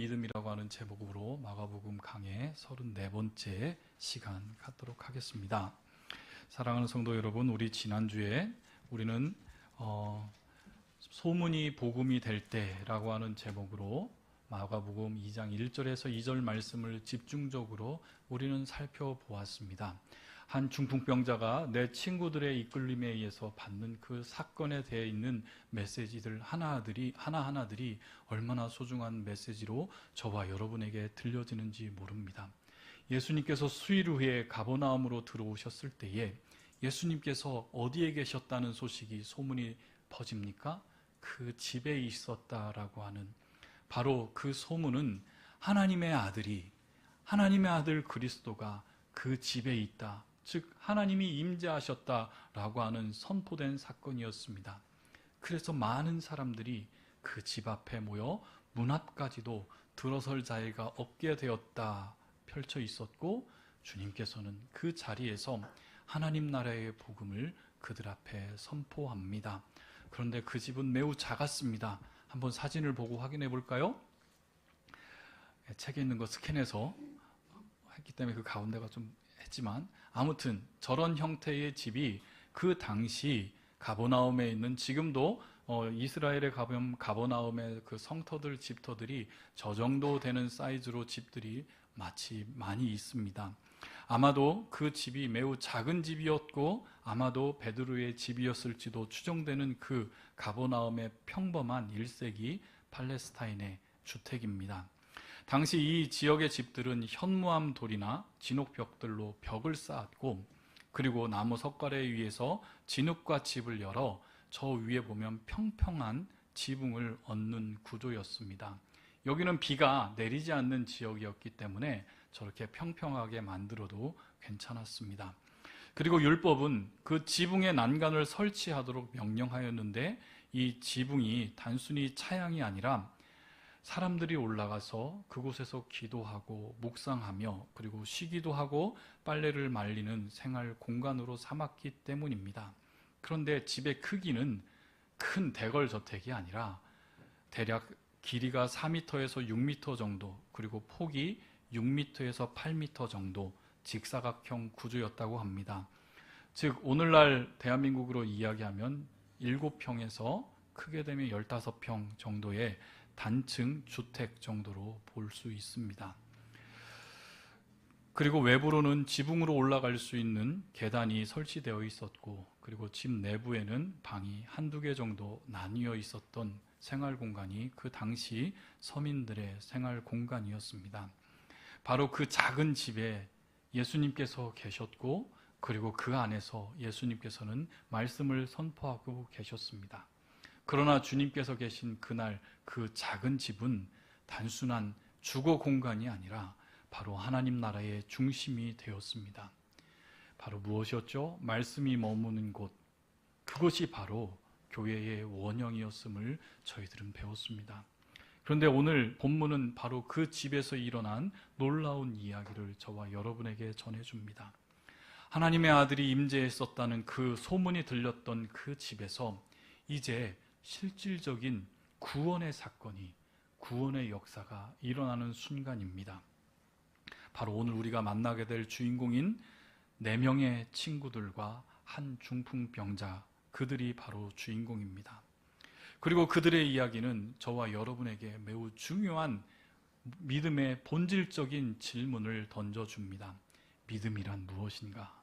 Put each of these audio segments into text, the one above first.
믿음이라고 하는 제목으로 마가복음 강의 34번째 시간 갖도록 하겠습니다. 사랑하는 성도 여러분, 우리 지난주에 우리는 소문이 복음이 될 때라고 하는 제목으로 마가복음 2장 1절에서 2절 말씀을 집중적으로 우리는 살펴보았습니다. 한 중풍병자가 내 친구들의 이끌림에 의해서 받는 그 사건에 대해 있는 메시지들 하나하나들이 얼마나 소중한 메시지로 저와 여러분에게 들려지는지 모릅니다. 예수님께서 수일 후에 가버나움으로 들어오셨을 때에 예수님께서 어디에 계셨다는 소식이 소문이 퍼집니까? 그 집에 있었다라고 하는 바로 그 소문은 하나님의 아들 그리스도가 그 집에 있다, 즉 하나님이 임재하셨다라고 하는 선포된 사건이었습니다. 그래서 많은 사람들이 그 집 앞에 모여 문 앞까지도 들어설 자리가 없게 되었다 펼쳐 있었고, 주님께서는 그 자리에서 하나님 나라의 복음을 그들 앞에 선포합니다. 그런데 그 집은 매우 작았습니다. 한번 사진을 보고 확인해 볼까요? 책에 있는 거 스캔해서 했기 때문에 그 가운데가 좀 했지만, 아무튼 저런 형태의 집이 그 당시 가버나움에 있는, 지금도 이스라엘에 가보면 가버나움의 그 성터들, 집터들이 저 정도 되는 사이즈로 집들이 마치 많이 있습니다. 아마도 그 집이 매우 작은 집이었고 아마도 베드로의 집이었을지도 추정되는 그 가버나움의 평범한 1세기 팔레스타인의 주택입니다. 당시 이 지역의 집들은 현무암 돌이나 진옥벽들로 벽을 쌓았고, 그리고 나무 석가래 위에서 진흙과 집을 열어 저 위에 보면 평평한 지붕을 얻는 구조였습니다. 여기는 비가 내리지 않는 지역이었기 때문에 저렇게 평평하게 만들어도 괜찮았습니다. 그리고 율법은 그 지붕에 난간을 설치하도록 명령하였는데, 이 지붕이 단순히 차양이 아니라 사람들이 올라가서 그곳에서 기도하고 묵상하며 그리고 쉬기도 하고 빨래를 말리는 생활 공간으로 삼았기 때문입니다. 그런데 집의 크기는 큰 대걸 저택이 아니라 대략 길이가 4m에서 6m 정도, 그리고 폭이 6m에서 8m 정도 직사각형 구조였다고 합니다. 즉 오늘날 대한민국으로 이야기하면 7평에서 크게 되면 15평 정도의 단층 주택 정도로 볼 수 있습니다. 그리고 외부로는 지붕으로 올라갈 수 있는 계단이 설치되어 있었고, 그리고 집 내부에는 방이 한두 개 정도 나뉘어 있었던 생활 공간이 그 당시 서민들의 생활 공간이었습니다. 바로 그 작은 집에 예수님께서 계셨고, 그리고 그 안에서 예수님께서는 말씀을 선포하고 계셨습니다. 그러나 주님께서 계신 그날 그 작은 집은 단순한 주거 공간이 아니라 바로 하나님 나라의 중심이 되었습니다. 바로 무엇이었죠? 말씀이 머무는 곳, 그것이 바로 교회의 원형이었음을 저희들은 배웠습니다. 그런데 오늘 본문은 바로 그 집에서 일어난 놀라운 이야기를 저와 여러분에게 전해줍니다. 하나님의 아들이 임재했었다는 그 소문이 들렸던 그 집에서 이제 실질적인 구원의 사건이, 구원의 역사가 일어나는 순간입니다. 바로 오늘 우리가 만나게 될 주인공인 4명의 친구들과 한 중풍병자, 그들이 바로 주인공입니다. 그리고 그들의 이야기는 저와 여러분에게 매우 중요한 믿음의 본질적인 질문을 던져줍니다. 믿음이란 무엇인가?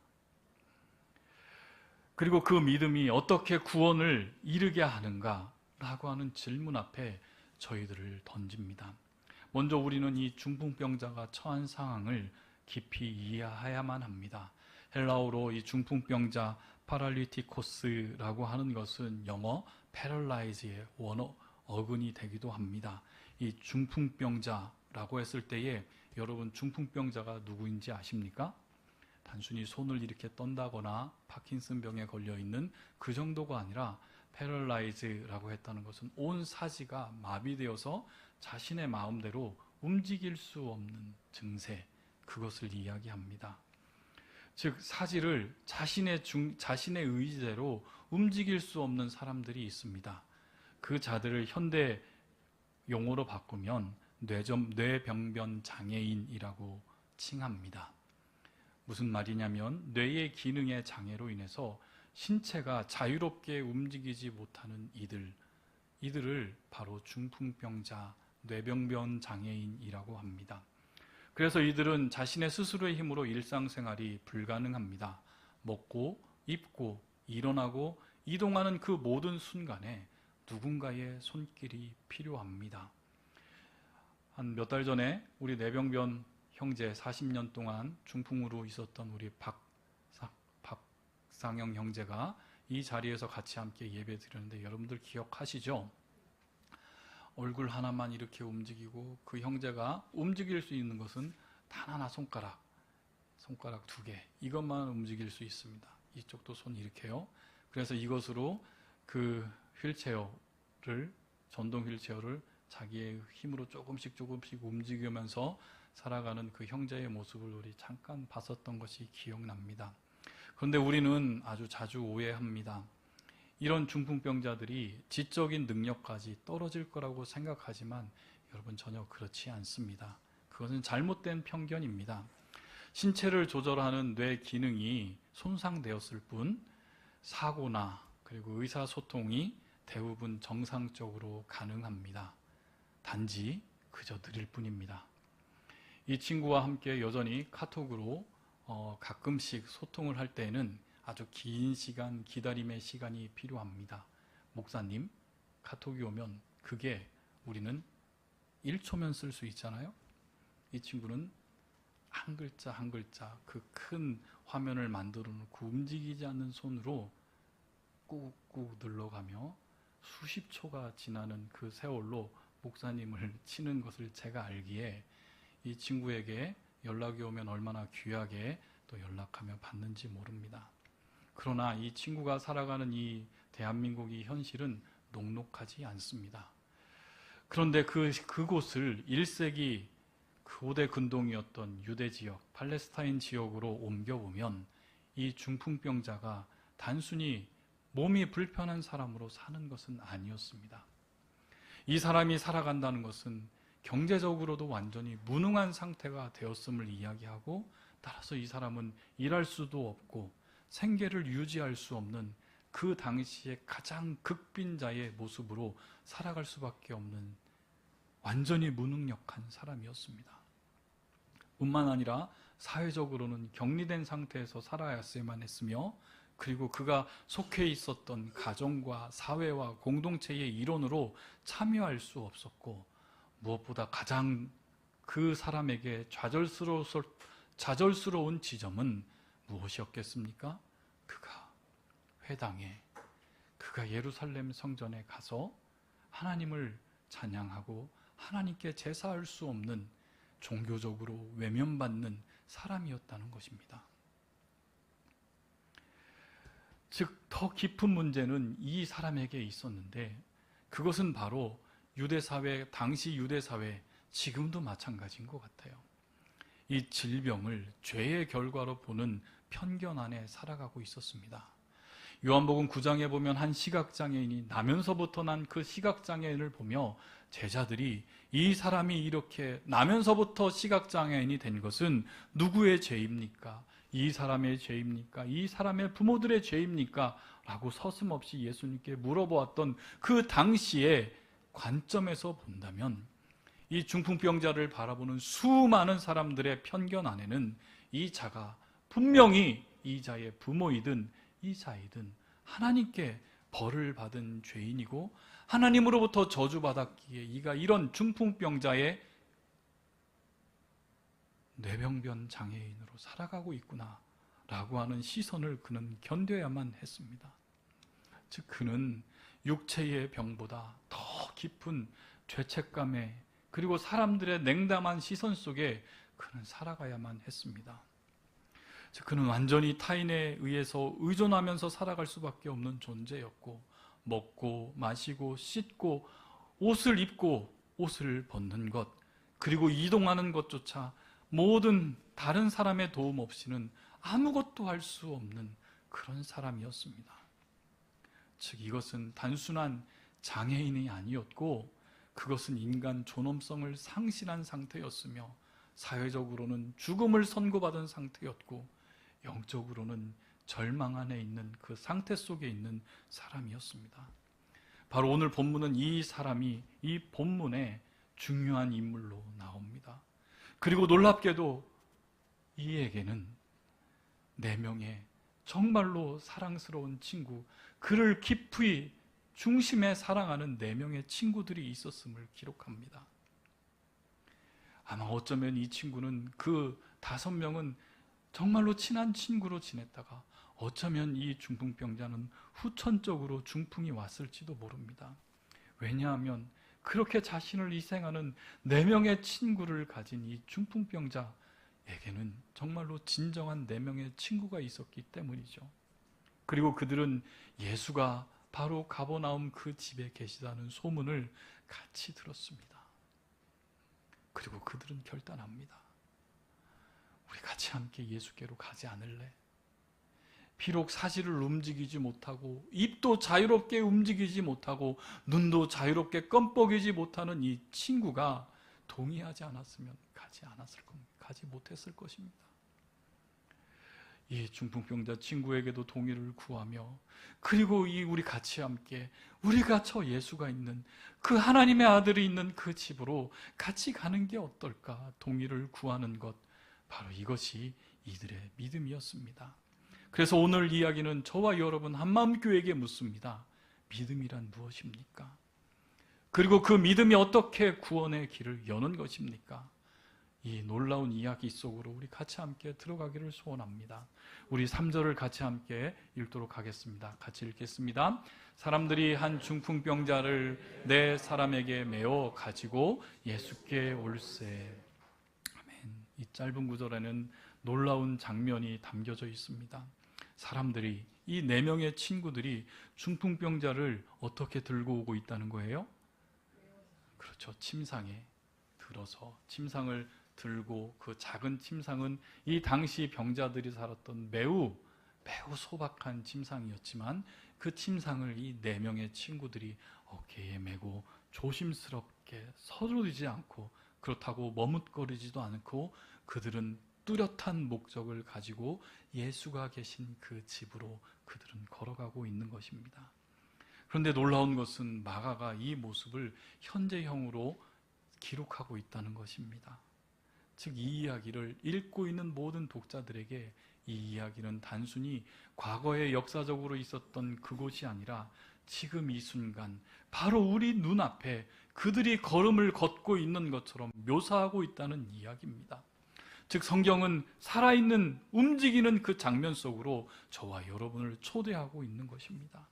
그리고 그 믿음이 어떻게 구원을 이루게 하는가? 라고 하는 질문 앞에 저희들을 던집니다. 먼저 우리는 이 중풍병자가 처한 상황을 깊이 이해해야만 합니다. 헬라어로 이 중풍병자 파랄리티코스라고 하는 것은 영어 패럴라이즈의 원어 어근이 되기도 합니다. 이 중풍병자라고 했을 때에 여러분 중풍병자가 누구인지 아십니까? 단순히 손을 이렇게 떤다거나 파킨슨병에 걸려있는 그 정도가 아니라 패럴라이즈라고 했다는 것은 온 사지가 마비되어서 자신의 마음대로 움직일 수 없는 증세, 그것을 이야기합니다. 즉 사지를 자신의 의지대로 움직일 수 없는 사람들이 있습니다. 그 자들을 현대 용어로 바꾸면 뇌병변 장애인이라고 칭합니다. 무슨 말이냐면 뇌의 기능의 장애로 인해서 신체가 자유롭게 움직이지 못하는 이들을 바로 중풍병자, 뇌병변 장애인이라고 합니다. 그래서 이들은 자신의 스스로의 힘으로 일상생활이 불가능합니다. 먹고, 입고, 일어나고, 이동하는 그 모든 순간에 누군가의 손길이 필요합니다. 한 몇 달 전에 우리 뇌병변 형제 40년 동안 중풍으로 있었던 우리 박상영 형제가 이 자리에서 같이 함께 예배 드렸는데 여러분들 기억하시죠? 얼굴 하나만 이렇게 움직이고 그 형제가 움직일 수 있는 것은 단 하나 손가락 2개 이것만 움직일 수 있습니다. 이쪽도 손 이렇게요. 그래서 이것으로 그 전동 휠체어를 자기의 힘으로 조금씩 움직이면서 살아가는 그 형제의 모습을 우리 잠깐 봤었던 것이 기억납니다. 그런데 우리는 아주 자주 오해합니다. 이런 중풍병자들이 지적인 능력까지 떨어질 거라고 생각하지만 여러분 전혀 그렇지 않습니다. 그것은 잘못된 편견입니다. 신체를 조절하는 뇌 기능이 손상되었을 뿐 사고나 그리고 의사소통이 대부분 정상적으로 가능합니다. 단지 그저 느릴 뿐입니다. 이 친구와 함께 여전히 카톡으로 가끔씩 소통을 할 때에는 아주 긴 시간, 기다림의 시간이 필요합니다. 목사님, 카톡이 오면 그게 우리는 1초면 쓸 수 있잖아요. 이 친구는 한 글자 한 글자 그 큰 화면을 만들어 놓고 움직이지 않는 손으로 꾹꾹 눌러가며 수십 초가 지나는 그 세월로 목사님을 치는 것을 제가 알기에 이 친구에게 연락이 오면 얼마나 귀하게 또 연락하며 받는지 모릅니다. 그러나 이 친구가 살아가는 이 대한민국의 현실은 녹록하지 않습니다. 그런데 그곳을 1세기 고대 근동이었던 유대 지역, 팔레스타인 지역으로 옮겨보면 이 중풍병자가 단순히 몸이 불편한 사람으로 사는 것은 아니었습니다. 이 사람이 살아간다는 것은 경제적으로도 완전히 무능한 상태가 되었음을 이야기하고 따라서 이 사람은 일할 수도 없고 생계를 유지할 수 없는 그 당시에 가장 극빈자의 모습으로 살아갈 수밖에 없는 완전히 무능력한 사람이었습니다. 뿐만 아니라 사회적으로는 격리된 상태에서 살아야만 했으며 그리고 그가 속해 있었던 가정과 사회와 공동체의 일원으로 참여할 수 없었고 무엇보다 가장 그 사람에게 좌절스러운 지점은 무엇이었겠습니까? 그가 회당에 그가 예루살렘 성전에 가서 하나님을 찬양하고 하나님께 제사할 수 없는 종교적으로 외면받는 사람이었다는 것입니다. 즉, 더 깊은 문제는 이 사람에게 있었는데 그것은 바로 유대사회, 당시 유대사회, 지금도 마찬가지인 것 같아요. 이 질병을 죄의 결과로 보는 편견 안에 살아가고 있었습니다. 요한복음 9장에 보면 한 시각장애인이 나면서부터 난 그 시각장애인을 보며 제자들이 이 사람이 이렇게 나면서부터 시각장애인이 된 것은 누구의 죄입니까? 이 사람의 죄입니까? 이 사람의 부모들의 죄입니까? 라고 서슴없이 예수님께 물어보았던 그 당시의 관점에서 본다면 이 중풍병자를 바라보는 수많은 사람들의 편견 안에는 이 자가 분명히 이 자의 부모이든 이 자이든 하나님께 벌을 받은 죄인이고 하나님으로부터 저주받았기에 이가 이런 중풍병자의 뇌병변 장애인으로 살아가고 있구나 라고 하는 시선을 그는 견뎌야만 했습니다. 즉 그는 육체의 병보다 더 깊은 죄책감에 그리고 사람들의 냉담한 시선 속에 그는 살아가야만 했습니다. 즉 그는 완전히 타인에 의해서 의존하면서 살아갈 수밖에 없는 존재였고 먹고 마시고 씻고 옷을 입고 옷을 벗는 것 그리고 이동하는 것조차 모든 다른 사람의 도움 없이는 아무것도 할 수 없는 그런 사람이었습니다. 즉 이것은 단순한 장애인이 아니었고 그것은 인간 존엄성을 상실한 상태였으며 사회적으로는 죽음을 선고받은 상태였고 영적으로는 절망 안에 있는 그 상태 속에 있는 사람이었습니다. 바로 오늘 본문은 이 사람이 이 본문의 중요한 인물로 나옵니다. 그리고 놀랍게도 이에게는 4명의 정말로 사랑스러운 친구, 그를 깊이 중심에 사랑하는 4명의 친구들이 있었음을 기록합니다. 아마 어쩌면 이 친구는 그 5명은 정말로 친한 친구로 지냈다가 어쩌면 이 중풍병자는 후천적으로 중풍이 왔을지도 모릅니다. 왜냐하면 그렇게 자신을 희생하는 4명의 친구를 가진 이 중풍병자에게는 정말로 진정한 4명의 친구가 있었기 때문이죠. 그리고 그들은 예수가 바로 가버나움 그 집에 계시다는 소문을 같이 들었습니다. 그리고 그들은 결단합니다. 우리 같이 함께 예수께로 가지 않을래? 비록 사지를 움직이지 못하고 입도 자유롭게 움직이지 못하고 눈도 자유롭게 껌뻑이지 못하는 이 친구가 동의하지 않았으면 가지 못했을 것입니다. 이 중풍병자 친구에게도 동의를 구하며 그리고 우리 같이 함께 우리가 저 예수가 있는 그 하나님의 아들이 있는 그 집으로 같이 가는 게 어떨까 동의를 구하는 것, 바로 이것이 이들의 믿음이었습니다. 그래서 오늘 이야기는 저와 여러분 한마음교회에게 묻습니다. 믿음이란 무엇입니까? 그리고 그 믿음이 어떻게 구원의 길을 여는 것입니까? 이 놀라운 이야기 속으로 우리 같이 함께 들어가기를 소원합니다. 우리 3절을 같이 함께 읽도록 하겠습니다. 같이 읽겠습니다. 사람들이 한 중풍병자를 네 사람에게 메어 가지고 예수께 올세. 아멘. 이 짧은 구절에는 놀라운 장면이 담겨져 있습니다. 사람들이, 이 4명의 친구들이 중풍병자를 어떻게 들고 오고 있다는 거예요? 그렇죠. 침상에 들어서 침상을 들고, 그 작은 침상은 이 당시 병자들이 살았던 매우 소박한 침상이었지만 그 침상을 이 4명의 친구들이 어깨에 메고 조심스럽게 서두르지 않고, 그렇다고 머뭇거리지도 않고 그들은 뚜렷한 목적을 가지고 예수가 계신 그 집으로 그들은 걸어가고 있는 것입니다. 그런데 놀라운 것은 마가가 이 모습을 현재형으로 기록하고 있다는 것입니다. 즉 이 이야기를 읽고 있는 모든 독자들에게 이 이야기는 단순히 과거에 역사적으로 있었던 그곳이 아니라 지금 이 순간 바로 우리 눈앞에 그들이 걸음을 걷고 있는 것처럼 묘사하고 있다는 이야기입니다. 즉 성경은 살아있는 움직이는 그 장면 속으로 저와 여러분을 초대하고 있는 것입니다.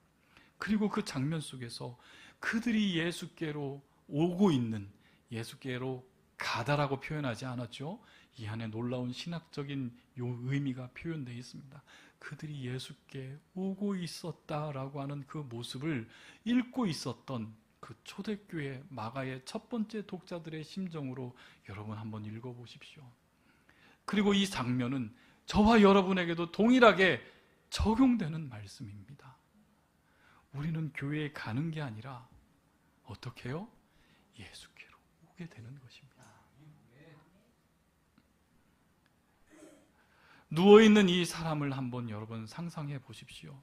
그리고 그 장면 속에서 그들이 예수께로 오고 있는, 예수께로 가다라고 표현하지 않았죠. 이 안에 놀라운 신학적인 의미가 표현되어 있습니다. 그들이 예수께 오고 있었다라고 하는 그 모습을 읽고 있었던 그 초대교회 마가의 첫 번째 독자들의 심정으로 여러분 한번 읽어보십시오. 그리고 이 장면은 저와 여러분에게도 동일하게 적용되는 말씀입니다. 우리는 교회에 가는 게 아니라 어떻게 해요? 예수께로 오게 되는 것입니다. 누워있는 이 사람을 한번 여러분 상상해 보십시오.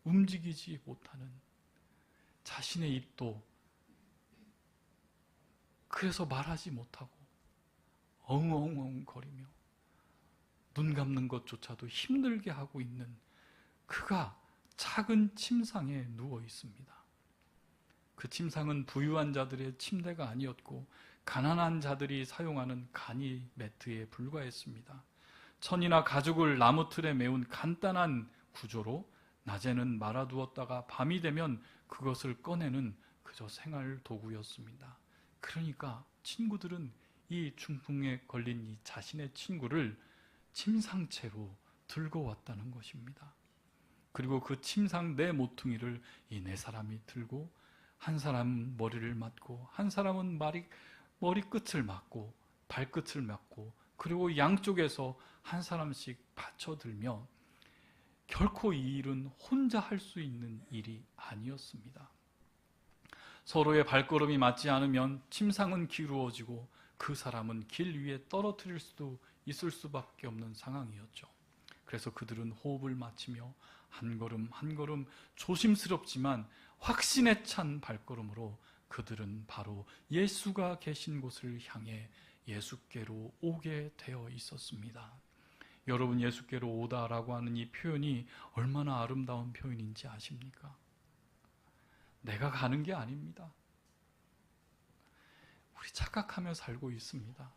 움직이지 못하는, 자신의 입도 그래서 말하지 못하고 엉엉엉 거리며 눈 감는 것조차도 힘들게 하고 있는 그가 작은 침상에 누워 있습니다. 그 침상은 부유한 자들의 침대가 아니었고 가난한 자들이 사용하는 간이 매트에 불과했습니다. 천이나 가죽을 나무 틀에 메운 간단한 구조로 낮에는 말아두었다가 밤이 되면 그것을 꺼내는 그저 생활 도구였습니다. 그러니까 친구들은 이 중풍에 걸린 이 자신의 친구를 침상채로 들고 왔다는 것입니다. 그리고 그 침상 네 모퉁이를 이 4사람이 들고, 한 사람은 머리를 맞고 한 사람은 머리끝을 맞고 발끝을 맞고, 그리고 양쪽에서 한 사람씩 받쳐들며, 결코 이 일은 혼자 할 수 있는 일이 아니었습니다. 서로의 발걸음이 맞지 않으면 침상은 기루어지고 그 사람은 길 위에 떨어뜨릴 수도 있을 수밖에 없는 상황이었죠. 그래서 그들은 호흡을 맞추며 한 걸음 한 걸음 조심스럽지만 확신에 찬 발걸음으로 그들은 바로 예수가 계신 곳을 향해 예수께로 오게 되어 있었습니다. 여러분, 예수께로 오다라고 하는 이 표현이 얼마나 아름다운 표현인지 아십니까? 내가 가는 게 아닙니다. 우리 착각하며 살고 있습니다.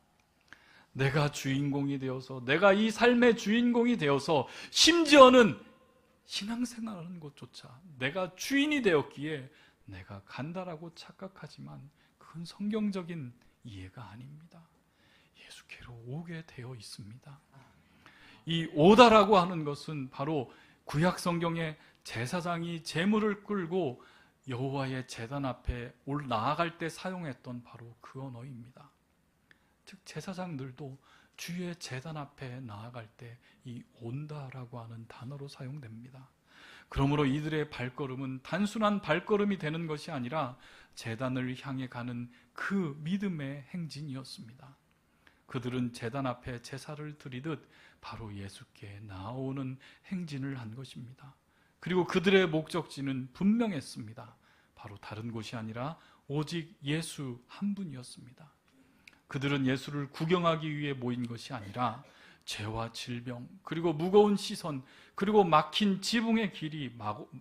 내가 주인공이 되어서, 내가 이 삶의 주인공이 되어서, 심지어는 신앙생활하는 것조차 내가 주인이 되었기에 내가 간다라고 착각하지만 그건 성경적인 이해가 아닙니다. 예수께로 오게 되어 있습니다. 이 오다라고 하는 것은 바로 구약 성경의 제사장이 제물을 끌고 여호와의 제단 앞에 나아갈 때 사용했던 바로 그 언어입니다. 즉 제사장들도 주의 제단 앞에 나아갈 때 이 온다라고 하는 단어로 사용됩니다. 그러므로 이들의 발걸음은 단순한 발걸음이 되는 것이 아니라 제단을 향해 가는 그 믿음의 행진이었습니다. 그들은 제단 앞에 제사를 드리듯 바로 예수께 나아오는 행진을 한 것입니다. 그리고 그들의 목적지는 분명했습니다. 바로 다른 곳이 아니라 오직 예수 한 분이었습니다. 그들은 예수를 구경하기 위해 모인 것이 아니라 죄와 질병, 그리고 무거운 시선, 그리고 막힌 지붕의 길이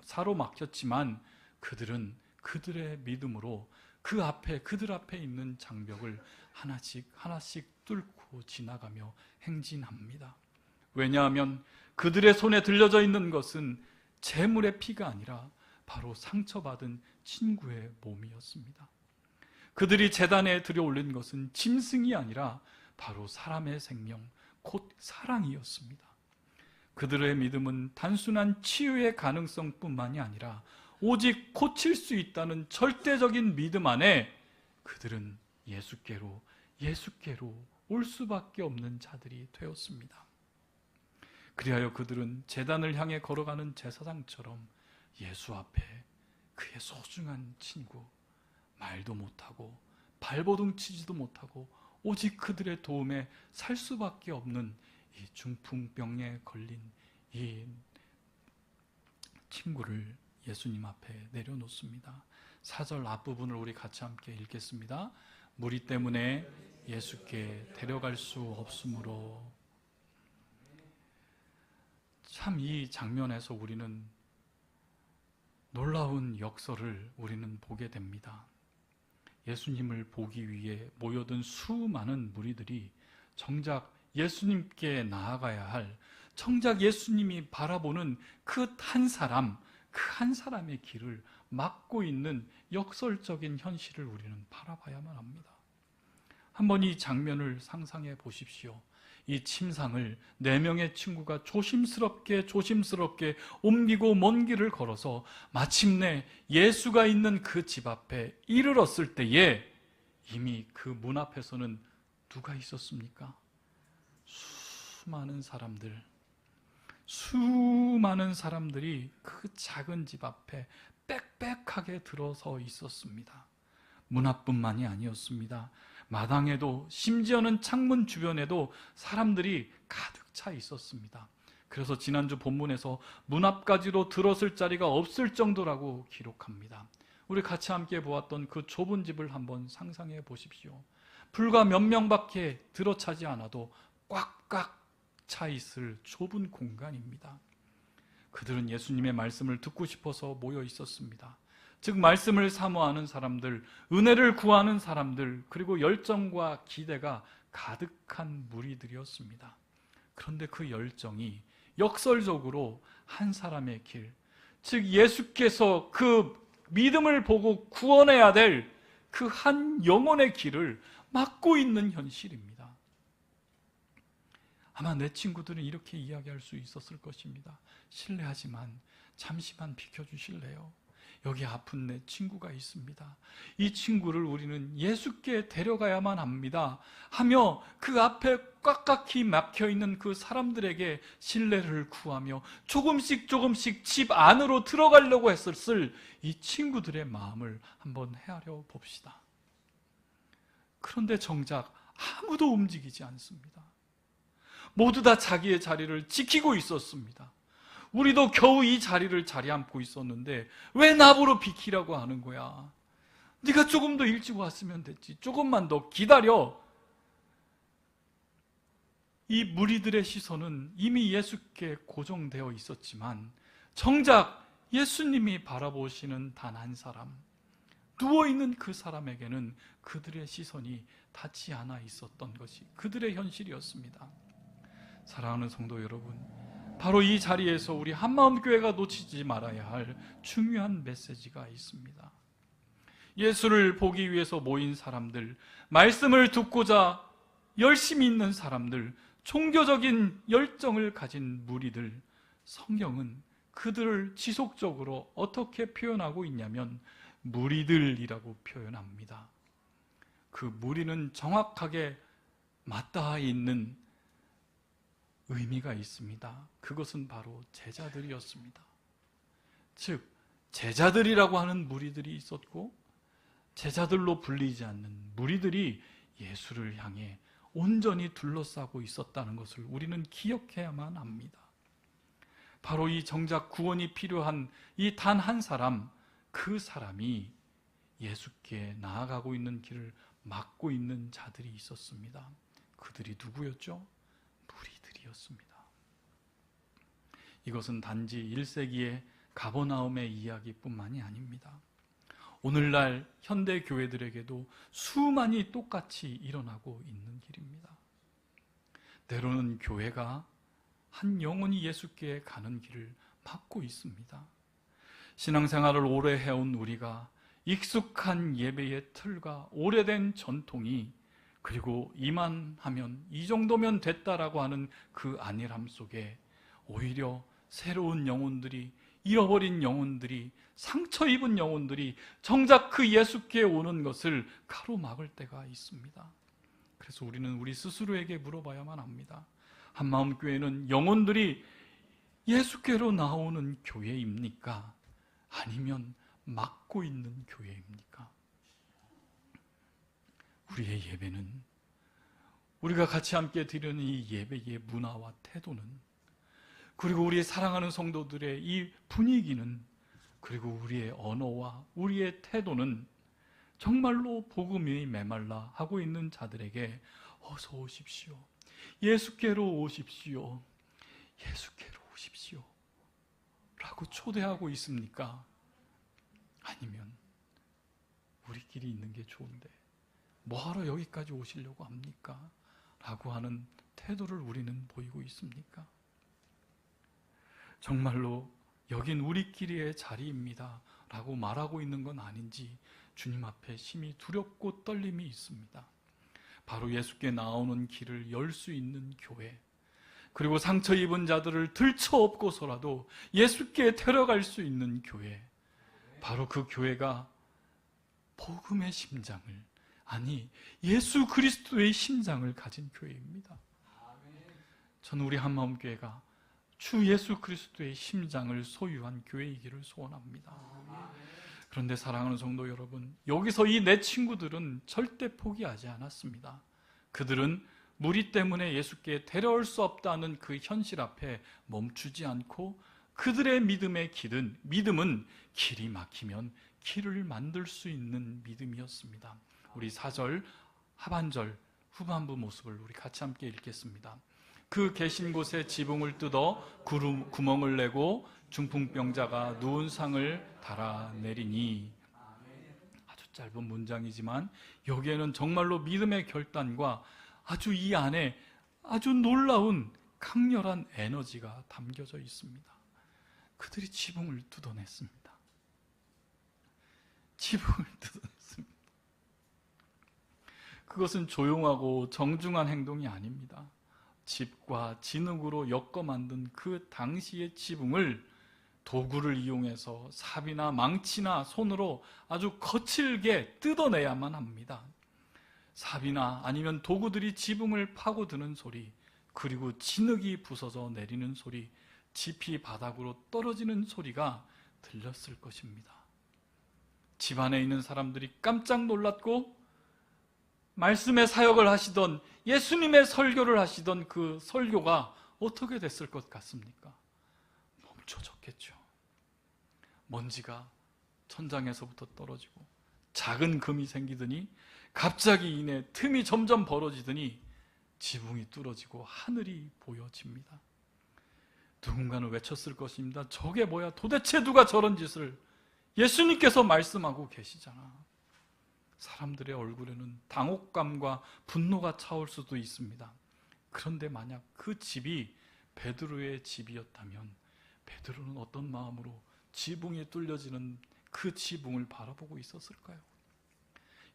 사로 막혔지만 그들은 그들의 믿음으로 그들 앞에 있는 장벽을 하나씩 뚫고 지나가며 행진합니다. 왜냐하면 그들의 손에 들려져 있는 것은 제물의 피가 아니라 바로 상처받은 친구의 몸이었습니다. 그들이 제단에 들여올린 것은 짐승이 아니라 바로 사람의 생명, 곧 사랑이었습니다. 그들의 믿음은 단순한 치유의 가능성뿐만이 아니라 오직 고칠 수 있다는 절대적인 믿음 안에 그들은 예수께로 올 수밖에 없는 자들이 되었습니다. 그리하여 그들은 제단을 향해 걸어가는 제사장처럼 예수 앞에 그의 소중한 친구, 말도 못하고 발버둥 치지도 못하고 오직 그들의 도움에 살 수밖에 없는 이 중풍병에 걸린 이 친구를 예수님 앞에 내려놓습니다. 4절 앞부분을 우리 같이 함께 읽겠습니다. 무리 때문에 예수께 데려갈 수 없으므로. 참 이 장면에서 우리는 놀라운 역설을 우리는 보게 됩니다. 예수님을 보기 위해 모여든 수많은 무리들이 정작 예수님께 나아가야 할, 정작 예수님이 바라보는 그 한 사람의 길을 막고 있는 역설적인 현실을 우리는 바라봐야만 합니다. 한번 이 장면을 상상해 보십시오. 이 침상을 4명의 친구가 조심스럽게 옮기고 먼 길을 걸어서 마침내 예수가 있는 그 집 앞에 이르렀을 때에 이미 그 문 앞에서는 누가 있었습니까? 수많은 사람들이 그 작은 집 앞에 빽빽하게 들어서 있었습니다. 문 앞뿐만이 아니었습니다. 마당에도, 심지어는 창문 주변에도 사람들이 가득 차 있었습니다. 그래서 지난주 본문에서 문 앞까지로 들어설 자리가 없을 정도라고 기록합니다. 우리 같이 함께 보았던 그 좁은 집을 한번 상상해 보십시오. 불과 몇 명밖에 들어차지 않아도 꽉꽉 차 있을 좁은 공간입니다. 그들은 예수님의 말씀을 듣고 싶어서 모여 있었습니다. 즉 말씀을 사모하는 사람들, 은혜를 구하는 사람들, 그리고 열정과 기대가 가득한 무리들이었습니다. 그런데 그 열정이 역설적으로 한 사람의 길, 즉 예수께서 그 믿음을 보고 구원해야 될 그 한 영혼의 길을 막고 있는 현실입니다. 아마 내 친구들은 이렇게 이야기할 수 있었을 것입니다. 실례하지만 잠시만 비켜주실래요? 여기 아픈 내 친구가 있습니다. 이 친구를 우리는 예수께 데려가야만 합니다 하며 그 앞에 꽉꽉히 막혀있는 그 사람들에게 신뢰를 구하며 조금씩 집 안으로 들어가려고 했었을 이 친구들의 마음을 한번 헤아려 봅시다. 그런데 정작 아무도 움직이지 않습니다. 모두 다 자기의 자리를 지키고 있었습니다. 우리도 겨우 이 자리를 자리앉고 있었는데 왜 나보러 비키라고 하는 거야? 네가 조금 더 일찍 왔으면 됐지. 조금만 더 기다려. 이 무리들의 시선은 이미 예수께 고정되어 있었지만 정작 예수님이 바라보시는 단 한 사람, 누워있는 그 사람에게는 그들의 시선이 닿지 않아 있었던 것이 그들의 현실이었습니다. 사랑하는 성도 여러분, 바로 이 자리에서 우리 한마음교회가 놓치지 말아야 할 중요한 메시지가 있습니다. 예수를 보기 위해서 모인 사람들, 말씀을 듣고자 열심히 있는 사람들, 종교적인 열정을 가진 무리들, 성경은 그들을 지속적으로 어떻게 표현하고 있냐면 무리들이라고 표현합니다. 그 무리는 정확하게 맞닿아 있는 의미가 있습니다. 그것은 바로 제자들이었습니다. 즉, 제자들이라고 하는 무리들이 있었고 제자들로 불리지 않는 무리들이 예수를 향해 온전히 둘러싸고 있었다는 것을 우리는 기억해야만 합니다. 바로 이 정작 구원이 필요한 이 단 한 사람, 그 사람이 예수께 나아가고 있는 길을 막고 있는 자들이 있었습니다. 그들이 누구였죠? 무리들이었습니다. 이것은 단지 1세기의 가버나움의 이야기뿐만이 아닙니다. 오늘날 현대 교회들에게도 수많이 똑같이 일어나고 있는 길입니다. 때로는 교회가 한 영혼이 예수께 가는 길을 막고 있습니다. 신앙생활을 오래 해온 우리가 익숙한 예배의 틀과 오래된 전통이, 그리고 이만하면 이 정도면 됐다라고 하는 그 안일함 속에 오히려 새로운 영혼들이, 잃어버린 영혼들이, 상처 입은 영혼들이 정작 그 예수께 오는 것을 가로막을 때가 있습니다. 그래서 우리는 우리 스스로에게 물어봐야만 합니다. 한마음교회는 영혼들이 예수께로 나오는 교회입니까? 아니면 막고 있는 교회입니까? 우리의 예배는, 우리가 같이 함께 드리는 이 예배의 문화와 태도는, 그리고 우리 사랑하는 성도들의 이 분위기는, 그리고 우리의 언어와 우리의 태도는 정말로 복음이 메말라 하고 있는 자들에게 어서 오십시오, 예수께로 오십시오, 예수께로 오십시오 라고 초대하고 있습니까? 아니면 우리끼리 있는 게 좋은데 뭐하러 여기까지 오시려고 합니까? 라고 하는 태도를 우리는 보이고 있습니까? 정말로 여긴 우리끼리의 자리입니다 라고 말하고 있는 건 아닌지 주님 앞에 심히 두렵고 떨림이 있습니다. 바로 예수께 나오는 길을 열 수 있는 교회, 그리고 상처 입은 자들을 들쳐업고서라도 예수께 데려갈 수 있는 교회, 바로 그 교회가 복음의 심장을, 아니 예수 그리스도의 심장을 가진 교회입니다. 저는 우리 한마음교회가 주 예수 그리스도의 심장을 소유한 교회이기를 소원합니다. 그런데 사랑하는 성도 여러분, 여기서 이 내 친구들은 절대 포기하지 않았습니다. 그들은 무리 때문에 예수께 데려올 수 없다는 그 현실 앞에 멈추지 않고 그들의 믿음의 믿음은 길이 막히면 길을 만들 수 있는 믿음이었습니다. 우리 4절 하반절 후반부 모습을 우리 같이 함께 읽겠습니다. 그 계신 곳에 지붕을 뜯어 구멍을 내고 중풍병자가 누운 상을 달아내리니. 아주 짧은 문장이지만 여기에는 정말로 믿음의 결단과 아주 이 안에 아주 놀라운 강렬한 에너지가 담겨져 있습니다. 그들이 지붕을 뜯어냈습니다. 지붕을 뜯어냈습니다. 그것은 조용하고 정중한 행동이 아닙니다. 집과 진흙으로 엮어 만든 그 당시의 지붕을 도구를 이용해서 삽이나 망치나 손으로 아주 거칠게 뜯어내야만 합니다. 삽이나 아니면 도구들이 지붕을 파고드는 소리, 그리고 진흙이 부서져 내리는 소리, 짚이 바닥으로 떨어지는 소리가 들렸을 것입니다. 집 안에 있는 사람들이 깜짝 놀랐고, 말씀의 사역을 하시던, 예수님의 설교를 하시던 그 설교가 어떻게 됐을 것 같습니까? 멈춰졌겠죠. 먼지가 천장에서부터 떨어지고 작은 금이 생기더니 갑자기 이내 틈이 점점 벌어지더니 지붕이 뚫어지고 하늘이 보여집니다. 누군가는 외쳤을 것입니다. 저게 뭐야? 도대체 누가 저런 짓을? 예수님께서 말씀하고 계시잖아. 사람들의 얼굴에는 당혹감과 분노가 차올 수도 있습니다. 그런데 만약 그 집이 베드로의 집이었다면 베드로는 어떤 마음으로 지붕이 뚫려지는 그 지붕을 바라보고 있었을까요?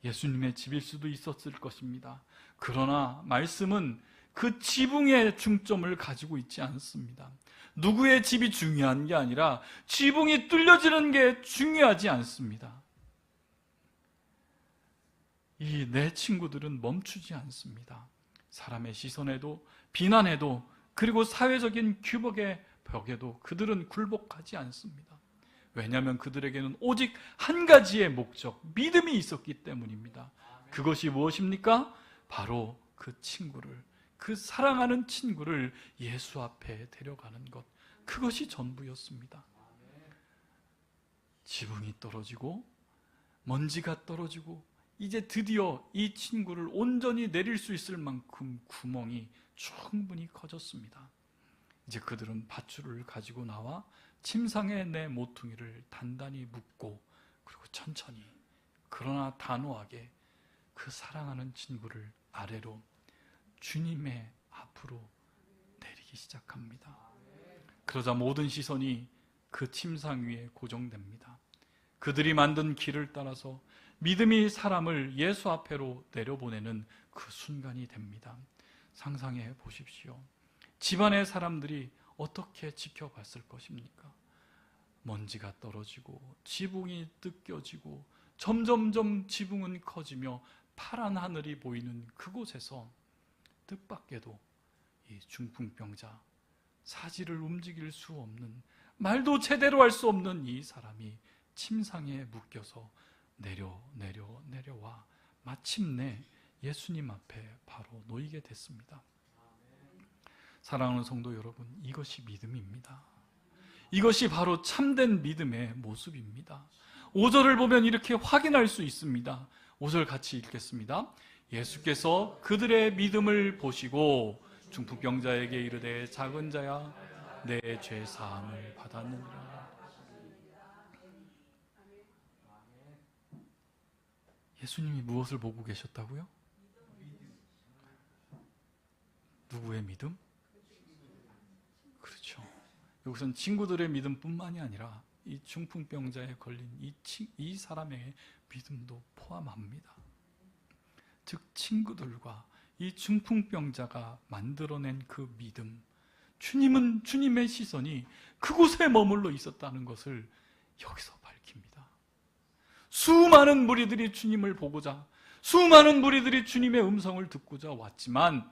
예수님의 집일 수도 있었을 것입니다. 그러나 말씀은 그 지붕의 중점을 가지고 있지 않습니다. 누구의 집이 중요한 게 아니라 지붕이 뚫려지는 게 중요하지 않습니다. 이 내 친구들은 멈추지 않습니다. 사람의 시선에도, 비난에도, 그리고 사회적인 규범의 벽에도 그들은 굴복하지 않습니다. 왜냐하면 그들에게는 오직 한 가지의 목적, 믿음이 있었기 때문입니다. 그것이 무엇입니까? 바로 그 친구를, 그 사랑하는 친구를 예수 앞에 데려가는 것, 그것이 전부였습니다. 지붕이 떨어지고 먼지가 떨어지고 이제 드디어 이 친구를 온전히 내릴 수 있을 만큼 구멍이 충분히 커졌습니다. 이제 그들은 밧줄을 가지고 나와 침상에 내 모퉁이를 단단히 묶고, 그리고 천천히 그러나 단호하게 그 사랑하는 친구를 아래로 주님의 앞으로 내리기 시작합니다. 그러자 모든 시선이 그 침상 위에 고정됩니다. 그들이 만든 길을 따라서 믿음이 사람을 예수 앞으로 내려보내는 그 순간이 됩니다. 상상해 보십시오. 집안의 사람들이 어떻게 지켜봤을 것입니까? 먼지가 떨어지고 지붕이 뜯겨지고 점점점 지붕은 커지며 파란 하늘이 보이는 그곳에서 뜻밖에도 이 중풍병자, 사지를 움직일 수 없는, 말도 제대로 할 수 없는 이 사람이 침상에 묶여서 내려와 마침내 예수님 앞에 바로 놓이게 됐습니다. 사랑하는 성도 여러분, 이것이 믿음입니다. 이것이 바로 참된 믿음의 모습입니다. 5절을 보면 이렇게 확인할 수 있습니다. 5절 같이 읽겠습니다. 예수께서 그들의 믿음을 보시고 중풍병자에게 이르되 작은 자야 내 죄 사함을 받았느니라. 예수님이 무엇을 보고 계셨다고요? 누구의 믿음? 그렇죠. 여기서는 친구들의 믿음뿐만이 아니라 이 중풍병자에 걸린 이 사람의 믿음도 포함합니다. 즉 친구들과 이 중풍병자가 만들어낸 그 믿음, 주님의 시선이 그곳에 머물러 있었다는 것을 여기서 밝힙니다. 수많은 무리들이 주님을 보고자, 수많은 무리들이 주님의 음성을 듣고자 왔지만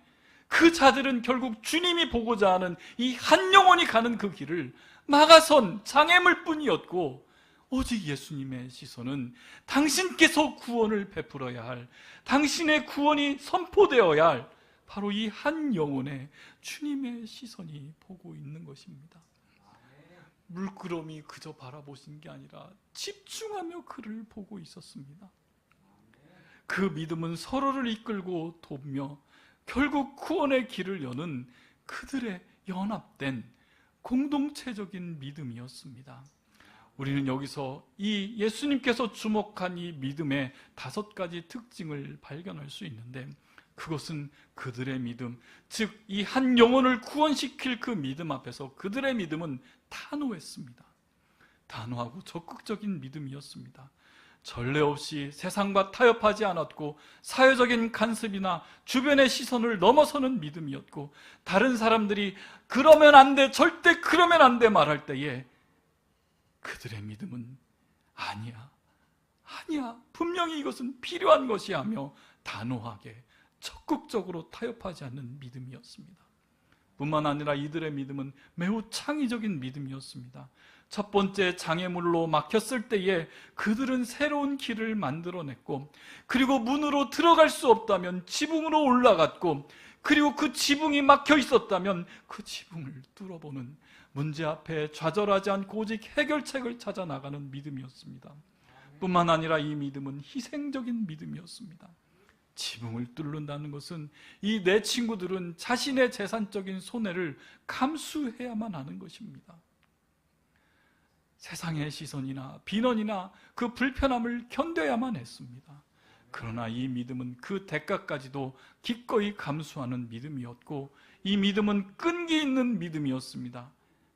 그 자들은 결국 주님이 보고자 하는 이 한 영혼이 가는 그 길을 막아선 장애물 뿐이었고, 오직 예수님의 시선은 당신께서 구원을 베풀어야 할, 당신의 구원이 선포되어야 할 바로 이 한 영혼에 주님의 시선이 보고 있는 것입니다. 물끄러미 그저 바라보신 게 아니라 집중하며 그를 보고 있었습니다. 그 믿음은 서로를 이끌고 돕며 결국 구원의 길을 여는 그들의 연합된 공동체적인 믿음이었습니다. 우리는 여기서 이 예수님께서 주목한 이 믿음의 5가지 특징을 발견할 수 있는데, 그것은 그들의 믿음, 즉 이 한 영혼을 구원시킬 그 믿음 앞에서 그들의 믿음은 단호했습니다. 단호하고 적극적인 믿음이었습니다. 전례 없이 세상과 타협하지 않았고, 사회적인 간섭이나 주변의 시선을 넘어서는 믿음이었고, 다른 사람들이 그러면 안 돼, 절대 그러면 안 돼 말할 때에 그들의 믿음은 아니야, 분명히 이것은 필요한 것이야 하며 단호하게 적극적으로 타협하지 않는 믿음이었습니다. 뿐만 아니라 이들의 믿음은 매우 창의적인 믿음이었습니다. 첫 번째 장애물로 막혔을 때에 그들은 새로운 길을 만들어냈고, 그리고 문으로 들어갈 수 없다면 지붕으로 올라갔고, 그리고 그 지붕이 막혀 있었다면 그 지붕을 뚫어보는, 문제 앞에 좌절하지 않고 오직 해결책을 찾아 나가는 믿음이었습니다. 뿐만 아니라 이 믿음은 희생적인 믿음이었습니다. 지붕을 뚫는다는 것은 이 내 친구들은 자신의 재산적인 손해를 감수해야만 하는 것입니다. 세상의 시선이나 비난이나 그 불편함을 견뎌야만 했습니다. 그러나 이 믿음은 그 대가까지도 기꺼이 감수하는 믿음이었고, 이 믿음은 끈기 있는 믿음이었습니다.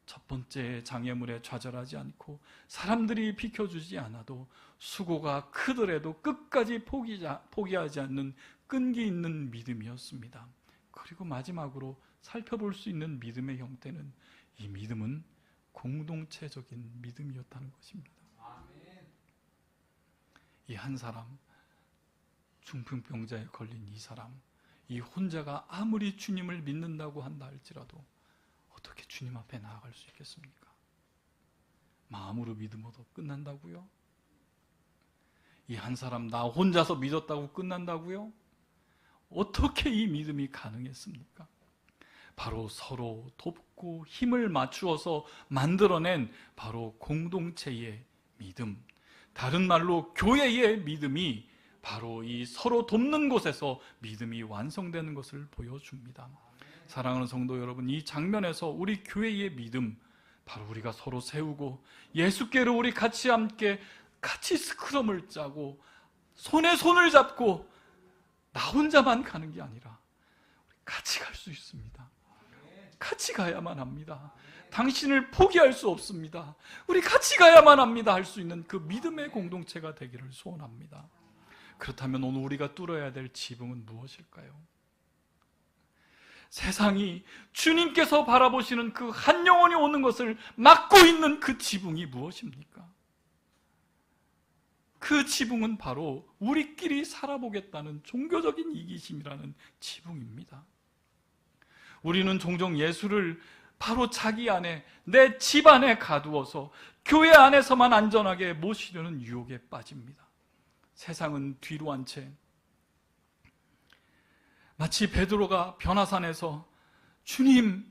첫 번째 장애물에 좌절하지 않고 사람들이 비켜주지 않아도 수고가 크더라도 끝까지 포기하지 않는 끈기 있는 믿음이었습니다. 그리고 마지막으로 살펴볼 수 있는 믿음의 형태는, 이 믿음은 공동체적인 믿음이었다는 것입니다. 이 한 사람, 중풍병자에 걸린 이 사람, 이 혼자가 아무리 주님을 믿는다고 한다 할지라도 어떻게 주님 앞에 나아갈 수 있겠습니까? 마음으로 믿음으로 끝난다고요? 이 한 사람 나 혼자서 믿었다고 끝난다고요? 어떻게 이 믿음이 가능했습니까? 바로 서로 돕고 힘을 맞추어서 만들어낸 바로 공동체의 믿음, 다른 말로 교회의 믿음이 바로 이 서로 돕는 곳에서 믿음이 완성되는 것을 보여줍니다. 사랑하는 성도 여러분, 이 장면에서 우리 교회의 믿음, 바로 우리가 서로 세우고 예수께로 우리 같이 함께 같이 스크럼을 짜고 손에 손을 잡고 나 혼자만 가는 게 아니라 같이 갈 수 있습니다. 같이 가야만 합니다. 당신을 포기할 수 없습니다. 우리 같이 가야만 합니다. 할 수 있는 그 믿음의 공동체가 되기를 소원합니다. 그렇다면 오늘 우리가 뚫어야 될 지붕은 무엇일까요? 세상이 주님께서 바라보시는 그 한 영혼이 오는 것을 막고 있는 그 지붕이 무엇입니까? 그 지붕은 바로 우리끼리 살아보겠다는 종교적인 이기심이라는 지붕입니다. 우리는 종종 예수를 바로 자기 안에, 내 집 안에 가두어서 교회 안에서만 안전하게 모시려는 유혹에 빠집니다. 세상은 뒤로 한 채 마치 베드로가 변화산에서 주님이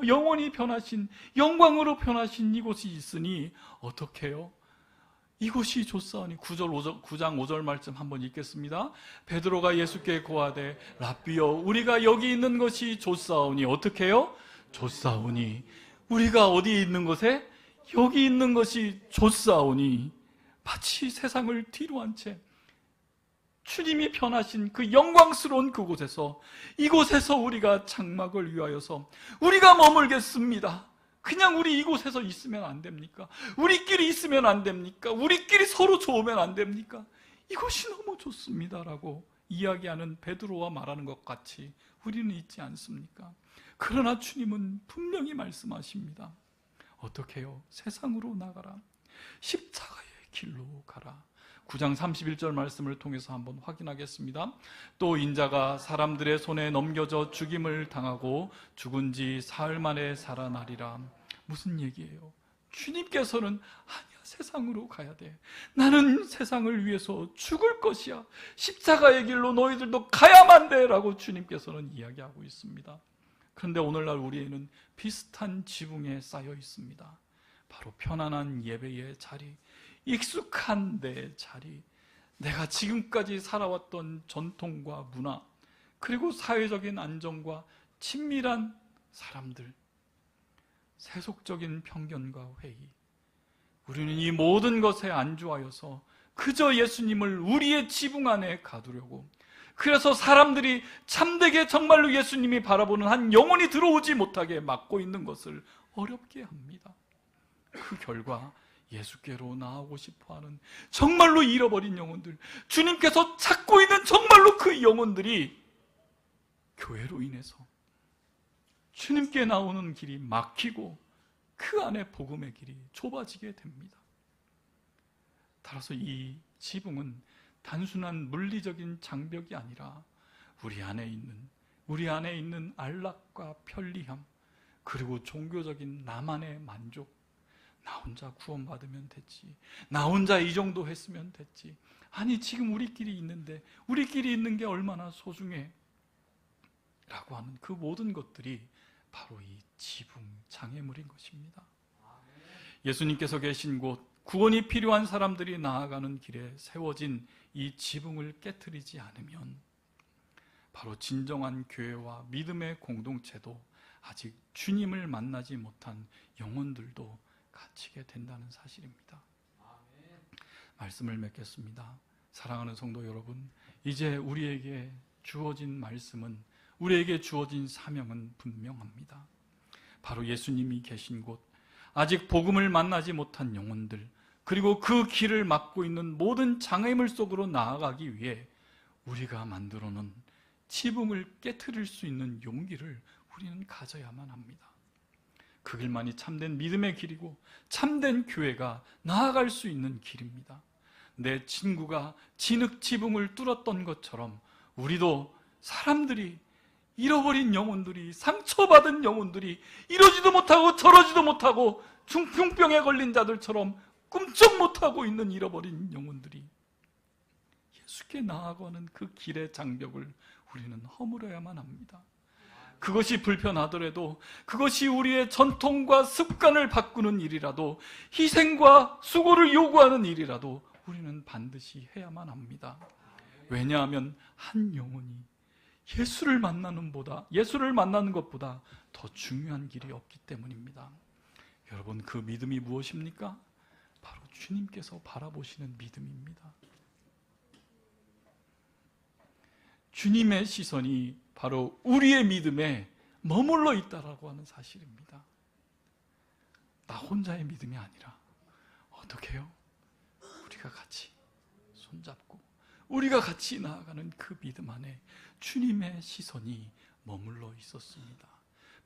영원히 변하신, 영광으로 변하신 이곳이 있으니 어떻게 해요? 이곳이 좋사오니 9장 5절 말씀 한번 읽겠습니다. 베드로가 예수께 고하되 라삐여 우리가 여기 있는 것이 좋사오니 어떻게 해요? 좋사오니 우리가 어디에 있는 것에? 여기 있는 것이 좋사오니 마치 세상을 뒤로 한 채 주님이 변하신 그 영광스러운 그곳에서, 이곳에서 우리가 장막을 위하여서 우리가 머물겠습니다. 그냥 우리 이곳에서 있으면 안 됩니까? 우리끼리 있으면 안 됩니까? 우리끼리 서로 좋으면 안 됩니까? 이것이 너무 좋습니다라고 이야기하는 베드로와 말하는 것 같이 우리는 있지 않습니까? 그러나 주님은 분명히 말씀하십니다. 어떻게 해요? 세상으로 나가라. 십자가의 길로 가라. 9장 31절 말씀을 통해서 한번 확인하겠습니다. 또 인자가 사람들의 손에 넘겨져 죽임을 당하고 죽은 지 사흘 만에 살아나리라. 무슨 얘기예요? 주님께서는 아니야, 세상으로 가야 돼. 나는 세상을 위해서 죽을 것이야. 십자가의 길로 너희들도 가야만 돼 라고 주님께서는 이야기하고 있습니다. 그런데 오늘날 우리에는 비슷한 지붕에 쌓여 있습니다. 바로 편안한 예배의 자리, 익숙한 내 자리, 내가 지금까지 살아왔던 전통과 문화, 그리고 사회적인 안정과 친밀한 사람들, 세속적인 편견과 회의, 우리는 이 모든 것에 안주하여서 그저 예수님을 우리의 지붕 안에 가두려고, 그래서 사람들이 참되게 정말로 예수님이 바라보는 한 영혼이 들어오지 못하게 막고 있는 것을 어렵게 합니다. 그 결과 예수께로 나아오고 싶어하는 정말로 잃어버린 영혼들, 주님께서 찾고 있는 정말로 그 영혼들이 교회로 인해서 주님께 나오는 길이 막히고 그 안에 복음의 길이 좁아지게 됩니다. 따라서 이 지붕은 단순한 물리적인 장벽이 아니라 우리 안에 있는 안락과 편리함, 그리고 종교적인 나만의 만족, 나 혼자 구원받으면 됐지, 나 혼자 이 정도 했으면 됐지, 아니 지금 우리끼리 있는 게 얼마나 소중해 라고 하는 그 모든 것들이 바로 이 지붕 장애물인 것입니다. 예수님께서 계신 곳, 구원이 필요한 사람들이 나아가는 길에 세워진 이 지붕을 깨트리지 않으면 바로 진정한 교회와 믿음의 공동체도 아직 주님을 만나지 못한 영혼들도 갇히게 된다는 사실입니다. 말씀을 맺겠습니다. 사랑하는 성도 여러분, 이제 우리에게 주어진 말씀은, 우리에게 주어진 사명은 분명합니다. 바로 예수님이 계신 곳, 아직 복음을 만나지 못한 영혼들, 그리고 그 길을 막고 있는 모든 장애물 속으로 나아가기 위해 우리가 만들어 놓은 지붕을 깨트릴 수 있는 용기를 우리는 가져야만 합니다. 그 길만이 참된 믿음의 길이고 참된 교회가 나아갈 수 있는 길입니다. 내 친구가 진흙 지붕을 뚫었던 것처럼 우리도 사람들이, 잃어버린 영혼들이, 상처받은 영혼들이, 이러지도 못하고 저러지도 못하고 중풍병에 걸린 자들처럼 꿈쩍 못하고 있는 잃어버린 영혼들이 예수께 나아가는 그 길의 장벽을 우리는 허물어야만 합니다. 그것이 불편하더라도, 그것이 우리의 전통과 습관을 바꾸는 일이라도, 희생과 수고를 요구하는 일이라도 우리는 반드시 해야만 합니다. 왜냐하면 한 영혼이 예수를 만나는 것보다 더 중요한 길이 없기 때문입니다. 여러분, 그 믿음이 무엇입니까? 바로 주님께서 바라보시는 믿음입니다. 주님의 시선이 바로 우리의 믿음에 머물러 있다라고 하는 사실입니다. 나 혼자의 믿음이 아니라 어떻게 해요? 우리가 같이 손잡고 우리가 같이 나아가는 그 믿음 안에 주님의 시선이 머물러 있었습니다.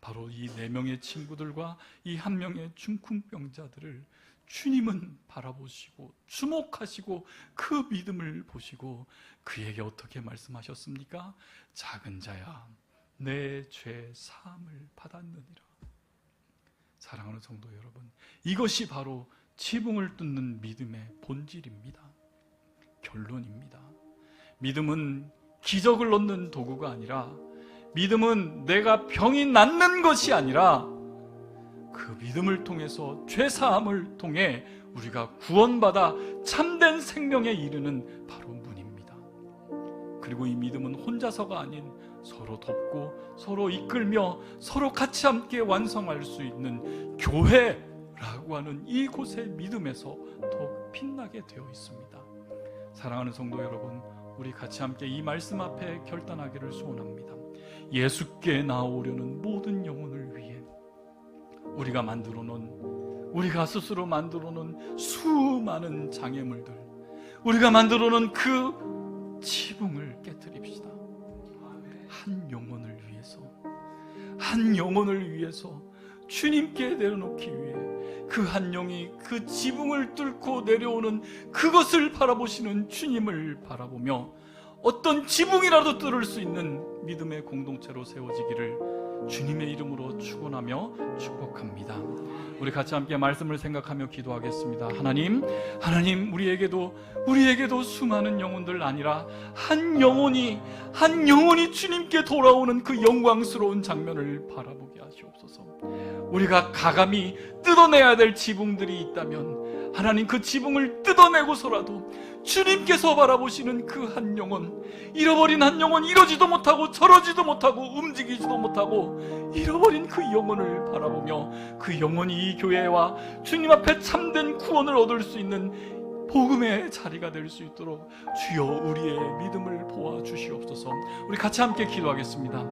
바로 이 4명의 친구들과 이 1명의 중풍병자들을 주님은 바라보시고 주목하시고 그 믿음을 보시고 그에게 어떻게 말씀하셨습니까? 작은 자야, 내 죄 사함을 받았느니라. 사랑하는 성도 여러분, 이것이 바로 지붕을 뚫는 믿음의 본질입니다. 결론입니다. 믿음은 기적을 얻는 도구가 아니라, 믿음은 내가 병이 낫는 것이 아니라 그 믿음을 통해서 죄사함을 통해 우리가 구원받아 참된 생명에 이르는 바로 문입니다. 그리고 이 믿음은 혼자서가 아닌 서로 돕고 서로 이끌며 서로 같이 함께 완성할 수 있는 교회라고 하는 이곳의 믿음에서 더욱 빛나게 되어 있습니다. 사랑하는 성도 여러분, 우리 같이 함께 이 말씀 앞에 결단하기를 소원합니다. 예수께 나오려는 모든 영혼을 위해 우리가 스스로 만들어 놓은 수많은 장애물들, 우리가 만들어 놓은 그 지붕을 깨트립시다. 한 영혼을 위해서 주님께 내려놓기 위해 그 한 영이 그 지붕을 뚫고 내려오는 그것을 바라보시는 주님을 바라보며 어떤 지붕이라도 뚫을 수 있는 믿음의 공동체로 세워지기를 주님의 이름으로 축원하며 축복합니다. 우리 같이 함께 말씀을 생각하며 기도하겠습니다. 하나님, 우리에게도 수많은 영혼들 아니라 한 영혼이 주님께 돌아오는 그 영광스러운 장면을 바라보게 하시옵소서. 우리가 가감히 뜯어내야 될 지붕들이 있다면 하나님, 그 지붕을 뜯어내고서라도 주님께서 바라보시는 그 한 영혼, 잃어버린 한 영혼, 이러지도 못하고 저러지도 못하고 움직이지도 못하고 잃어버린 그 영혼을 바라보며 그 영혼이 이 교회와 주님 앞에 참된 구원을 얻을 수 있는 복음의 자리가 될 수 있도록 주여 우리의 믿음을 보아 주시옵소서. 우리 같이 함께 기도하겠습니다.